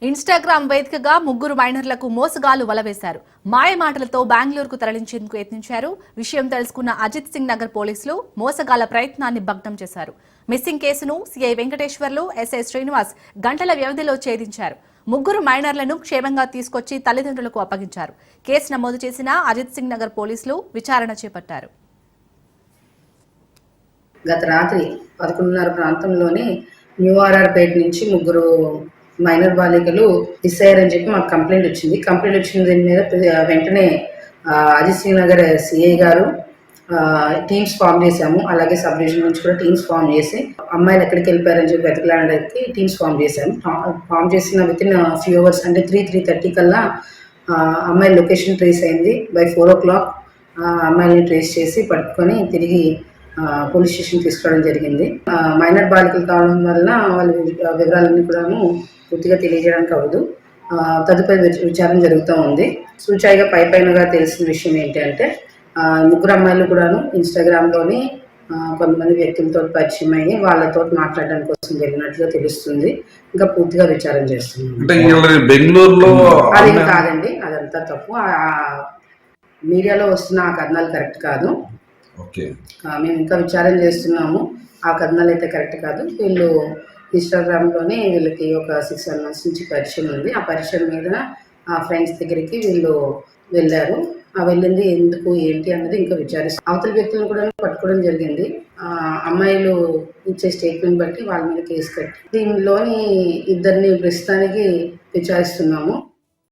Instagram వేదికగా ముగ్గురు మైనర్లకు మోసగాళ్లు వలవేశారు. మాయ మాటలతో బెంగళూరుకు తరలించేందుకు యత్నించారు. విషయం తెలుసుకున్న అజిత్ సింగ్ నగర్ పోలీసులు మోసగాళ్ల ప్రయత్నాన్ని భగ్నం చేశారు. మిస్సింగ్ కేసును సీఐ వెంకటేశ్వర్లు, ఎస్ఐ శ్రీనివాస్ గంటల వ్యవధిలో ఛేదించారు. ముగ్గురు మైనర్లను క్షేమంగా తీసుకొచ్చి తల్లిదండ్రులకు అప్పగించారు. కేసు నమోదు చేసిన అజిత్ సింగ్ నగర్ పోలీసులు విచారణ చేపట్టారు. గత రాత్రి 11:30 ప్రాంతంలోని న్యూ ఆర్ఆర్పేట నుంచి ముగ్గురు మైనర్ బాలికలు మిస్ అయ్యారని చెప్పి మాకు కంప్లైంట్ వచ్చింది. దీని మీద వెంటనే అజిత్ సింగ్ నగర్ సిఐ గారు టీమ్స్ ఫామ్ చేశాము. అలాగే సబ్ డివిజన్ నుంచి కూడా టీమ్స్ ఫామ్ చేసి అమ్మాయిలు ఎక్కడికి వెళ్ళిపోయారని చెప్పి వెతకడానికి టీమ్స్ ఫామ్ చేశాము. ఫామ్ చేసిన వితిన్ ఫ్యూ అవర్స్ అంటే 3:30 కల్లా అమ్మాయి లొకేషన్ ట్రేస్ అయింది. బై 4 o'clock అమ్మాయిని ట్రేస్ చేసి పట్టుకొని తిరిగి పోలీస్ స్టేషన్ తీసుకురావడం జరిగింది. మైనర్ బాలికలు కావడం వలన వాళ్ళ వివరాలన్నీ కూడాను పూర్తిగా తెలియజేయడానికి అవ్వదు. తదుపరి విచారణ జరుగుతూ ఉంది. సూచాయిగా పైపైనగా తెలిసిన విషయం ఏంటంటే ముగ్గురు అమ్మాయిలు కూడాను ఇన్స్టాగ్రామ్లోని కొంతమంది వ్యక్తులతో పరిచయం అయ్యి వాళ్ళతో మాట్లాడడం కోసం వెళ్ళినట్లుగా తెలుస్తుంది. ఇంకా పూర్తిగా విచారణ చేస్తున్నాం. బెంగళూరులో అదేం కాదండి, అదంతా తప్పు. మీడియాలో వస్తున్న ఆ కథనాలు కరెక్ట్ కాదు. మేము ఇంకా విచారణ చేస్తున్నాము. ఆ కథనాలు అయితే కరెక్ట్ కాదు. వీళ్ళు ఇన్స్టాగ్రామ్లోనే వీళ్ళకి ఒక 6-7 months నుంచి పరిచయం ఉంది. ఆ పరిచయం మీద ఆ ఫ్రెండ్స్ దగ్గరికి వీళ్ళు వెళ్ళారు. వెళ్ళింది ఎందుకు ఏంటి అన్నది ఇంకా విచారిస్తాం. అవతల వ్యక్తులను కూడా పట్టుకోవడం జరిగింది. అమ్మాయిలు ఇచ్చే స్టేట్మెంట్ బట్టి వాళ్ళ మీద కేసు కట్టి దీనిలోని ఇద్దరిని ప్రస్తుతానికి విచారిస్తున్నాము.